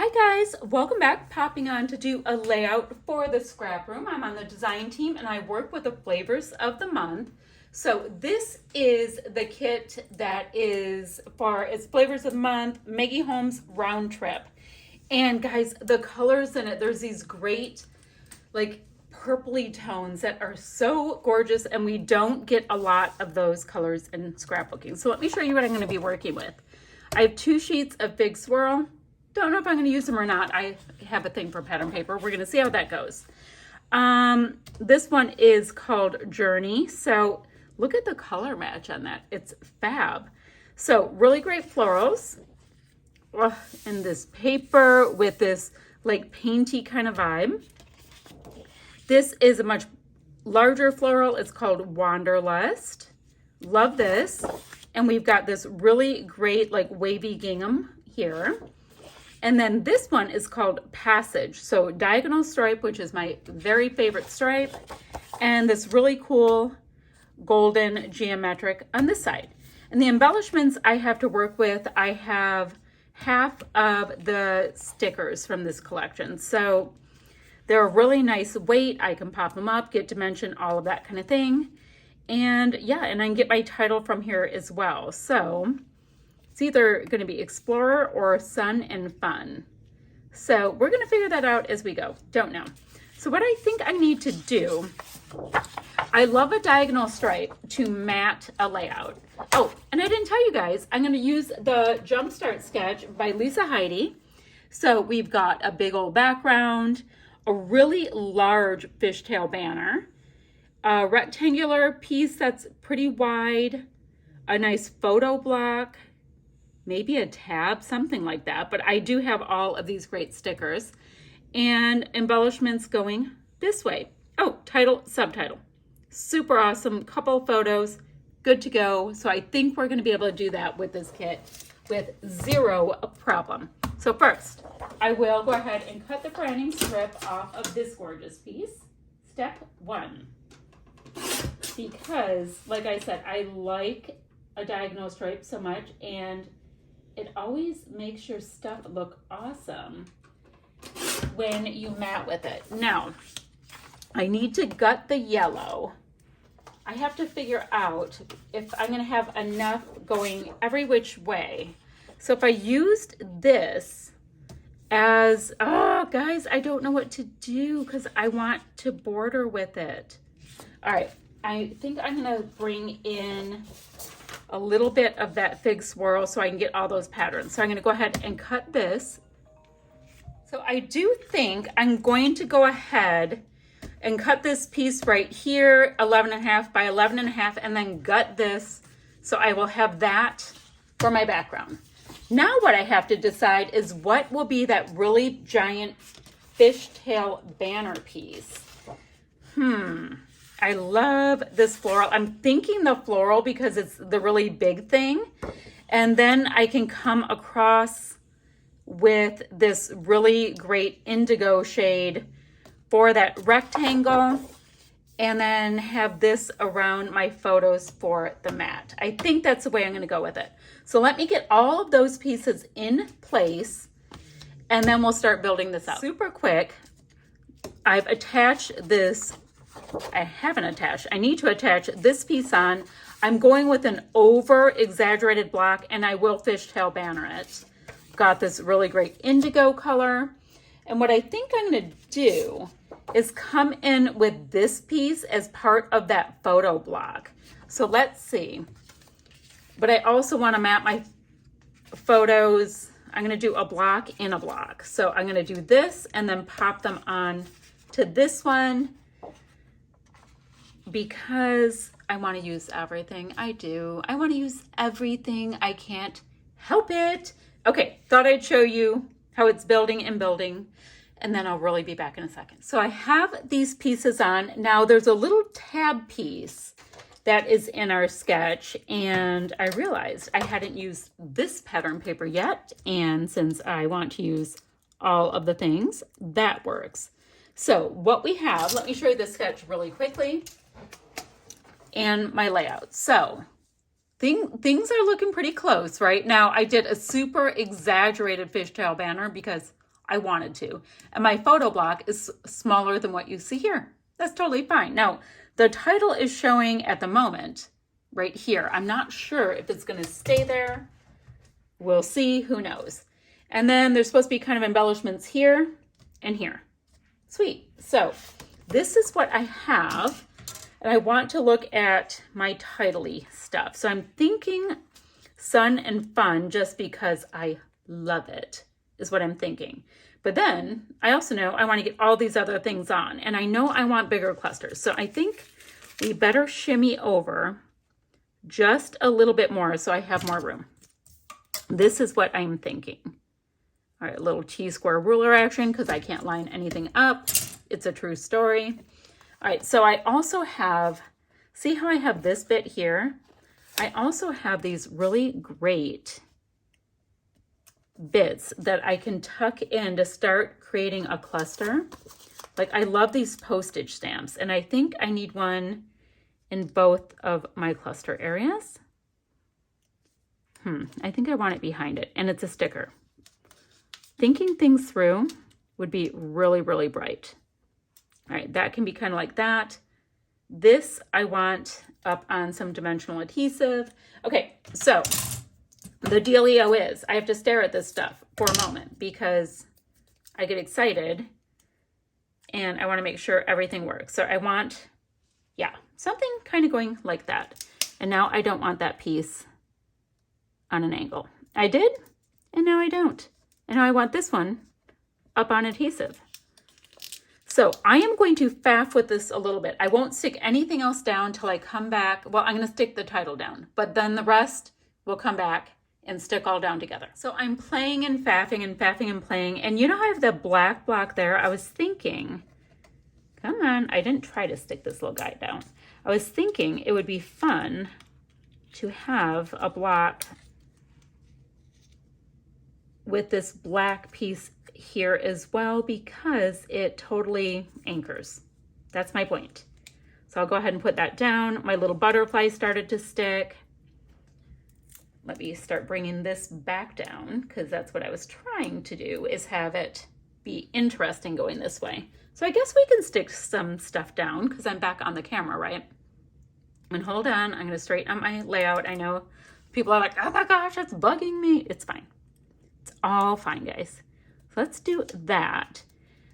Hi guys, welcome back. Popping on to do a layout for the scrap room. I'm on the design team and I work with the flavors of the month. So this is the kit that is for its flavors of the month, Maggie Holmes round trip. And guys, the colors in it, there's these great like purpley tones that are so gorgeous, and we don't get a lot of those colors in scrapbooking. So let me show you what I'm going to be working with. I have 2 sheets of Big Swirl. Don't know if I'm going to use them or not. I have a thing for pattern paper. We're going to see how that goes. This one is called Journey. So look at the color match on that. It's fab. So really great florals in this paper with this like painty kind of vibe. This is a much larger floral. It's called Wanderlust. Love this. And we've got this really great like wavy gingham here. And then this one is called Passage. So diagonal stripe, which is my very favorite stripe. And this really cool golden geometric on this side. And the embellishments I have to work with, I have half of the stickers from this collection. So they're a really nice weight. I can pop them up, get dimension, all of that kind of thing. And yeah, and I can get my title from here as well. So it's either going to be Explorer or Sun and Fun. So we're going to figure that out as we go. Don't know. So what I think I need to do, I love a diagonal stripe to mat a layout. Oh, and I didn't tell you guys, I'm going to use the Jumpstart sketch by Lisa Heidi. So we've got a big old background, a really large fishtail banner, a rectangular piece that's pretty wide, a nice photo block, maybe a tab, something like that. But I do have all of these great stickers and embellishments going this way. Oh, title, subtitle. Super awesome. Couple photos, good to go. So I think we're going to be able to do that with this kit with zero problem. So first, I will go ahead and cut the branding strip off of this gorgeous piece. Step 1. Because, like I said, I like a diagonal stripe so much, and it always makes your stuff look awesome when you mat with it. Now, I need to gut the yellow. I have to figure out if I'm going to have enough going every which way. So if I used this as, oh, guys, I don't know what to do because I want to border with it. All right, I think I'm going to bring in a little bit of that fig swirl so I can get all those patterns. So I'm going to go ahead and cut this. So I do think I'm going to go ahead and cut this piece right here, 11.5 by 11.5, and then gut this so I will have that for my background. Now what I have to decide is what will be that really giant fishtail banner piece. I love this floral. I'm thinking the floral because it's the really big thing. And then I can come across with this really great indigo shade for that rectangle, and then have this around my photos for the mat. I think that's the way I'm going to go with it. So let me get all of those pieces in place, and then we'll start building this out. Super quick, I've attached this. I haven't attached. I need to attach this piece on. I'm going with an over exaggerated block, and I will fishtail banner it. Got this really great indigo color. And what I think I'm going to do is come in with this piece as part of that photo block. So let's see. But I also want to map my photos. I'm going to do a block in a block. So I'm going to do this and then pop them on to this one, because I want to use everything. I do. I want to use everything. I can't help it. Okay, thought I'd show you how it's building and building, and then I'll really be back in a second. So I have these pieces on. Now there's a little tab piece that is in our sketch, and I realized I hadn't used this pattern paper yet, and since I want to use all of the things, that works. So what we have, let me show you the sketch really quickly and my layout. So things are looking pretty close right now. I did a super exaggerated fishtail banner because I wanted to. And my photo block is smaller than what you see here. That's totally fine. Now, the title is showing at the moment right here. I'm not sure if it's going to stay there. We'll see. Who knows? And then there's supposed to be kind of embellishments here and here. Sweet. So this is what I have. And I want to look at my title-y stuff. So I'm thinking sun and fun just because I love it is what I'm thinking. But then I also know I want to get all these other things on. And I know I want bigger clusters. So I think we better shimmy over just a little bit more so I have more room. This is what I'm thinking. All right, a little T-square ruler action because I can't line anything up. It's a true story. All right, so I also have, see how I have this bit here? I also have these really great bits that I can tuck in to start creating a cluster. Like I love these postage stamps, and I think I need one in both of my cluster areas. I think I want it behind it, and it's a sticker. Thinking things through would be really, really bright. All right, that can be kind of like that. This I want up on some dimensional adhesive. Okay, so the dealio is I have to stare at this stuff for a moment because I get excited and I want to make sure everything works. So I want, yeah, something kind of going like that. And now I don't want that piece on an angle. I did, and now I don't. And now I want this one up on adhesive. So I am going to faff with this a little bit. I won't stick anything else down till I come back. Well, I'm going to stick the title down, but then the rest will come back and stick all down together. So I'm playing and faffing and faffing and playing. And you know how I have the black block there? I was thinking, come on, I didn't try to stick this little guy down. I was thinking it would be fun to have a block with this black piece here as well because it totally anchors. That's my point. So I'll go ahead and put that down. My little butterfly started to stick. Let me start bringing this back down because that's what I was trying to do, is have it be interesting going this way. So I guess we can stick some stuff down because I'm back on the camera, right? And hold on, I'm going to straighten up my layout. I know people are like, oh my gosh, that's bugging me. It's fine. It's all fine, guys. So let's do that.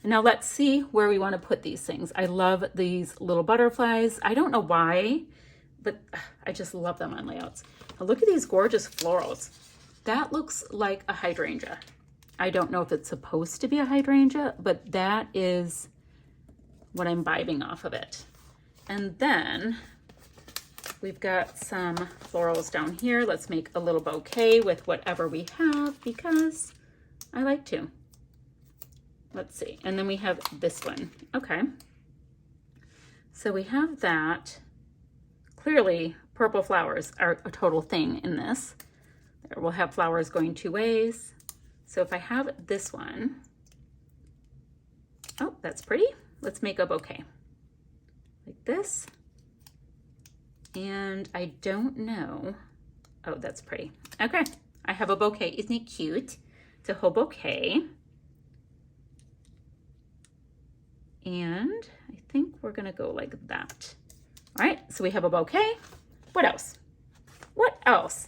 And now let's see where we want to put these things. I love these little butterflies. I don't know why, but I just love them on layouts. Now look at these gorgeous florals. That looks like a hydrangea. I don't know if it's supposed to be a hydrangea, but that is what I'm vibing off of it. And then we've got some florals down here. Let's make a little bouquet with whatever we have because I like to. Let's see. And then we have this one. Okay. So we have that. Clearly, purple flowers are a total thing in this. There, we'll have flowers going two ways. So if I have this one, oh, that's pretty. Let's make a bouquet like this. And I don't know. Oh, that's pretty. Okay, I have a bouquet. Isn't it cute? It's a whole bouquet. And I think we're gonna go like that. All right, so we have a bouquet. What else? What else?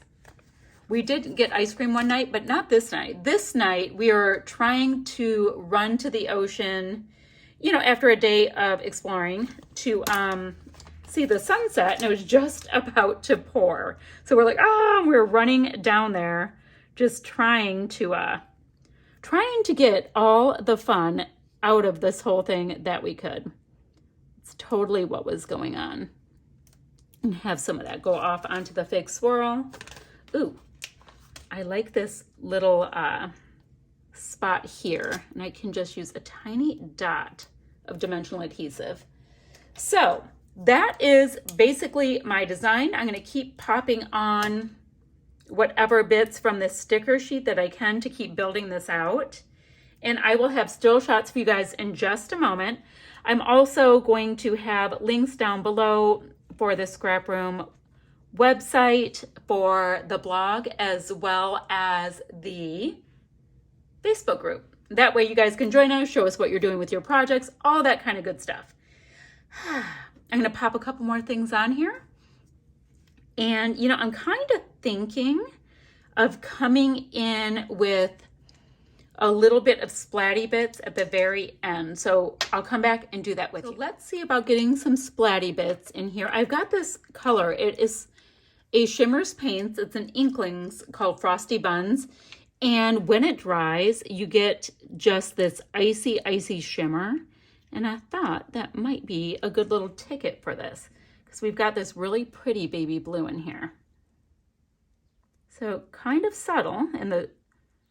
We did get ice cream one night, but not this night. This night we are trying to run to the ocean, you know, after a day of exploring to see the sunset, and it was just about to pour. So we're like, oh, we're running down there, just trying to get all the fun out of this whole thing that we could. It's totally what was going on. And have some of that go off onto the fake swirl. Ooh, I like this little spot here, and I can just use a tiny dot of dimensional adhesive. So that is basically my design. I'm going to keep popping on whatever bits from this sticker sheet that I can to keep building this out. And I will have still shots for you guys in just a moment. I'm also going to have links down below for the ScrapRoom website, for the blog, as well as the Facebook group. that way you guys can join us, show us what you're doing with your projects, all that kind of good stuff. I'm gonna pop a couple more things on here. And you know, I'm kind of thinking of coming in with a little bit of splatty bits at the very end. So I'll come back and do that with you. Let's see about getting some splatty bits in here. I've got this color. It is a Shimmers Paints. It's an Inklings called Frosty Buns. And when it dries, you get just this icy, icy shimmer. And I thought that might be a good little ticket for this because we've got this really pretty baby blue in here. So kind of subtle in the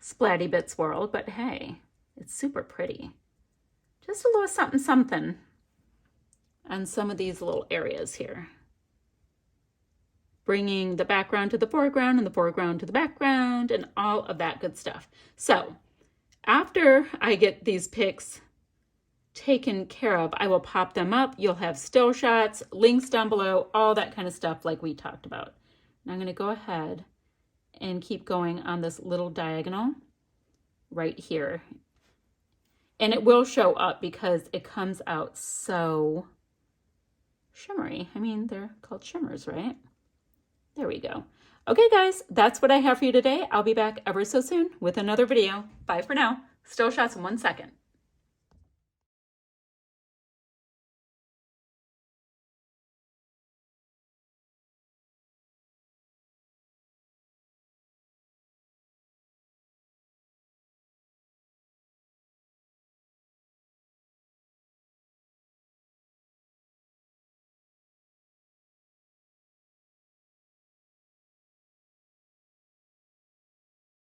splatty bits world, but hey, it's super pretty. Just a little something something on some of these little areas here. Bringing the background to the foreground and the foreground to the background and all of that good stuff. So after I get these pics taken care of, I will pop them up. You'll have still shots, links down below, all that kind of stuff like we talked about. And I'm going to go ahead and keep going on this little diagonal right here. And it will show up because it comes out so shimmery. I mean, they're called shimmers, right? There we go. Okay, guys, that's what I have for you today. I'll be back ever so soon with another video. Bye for now. Still shots in 1 second.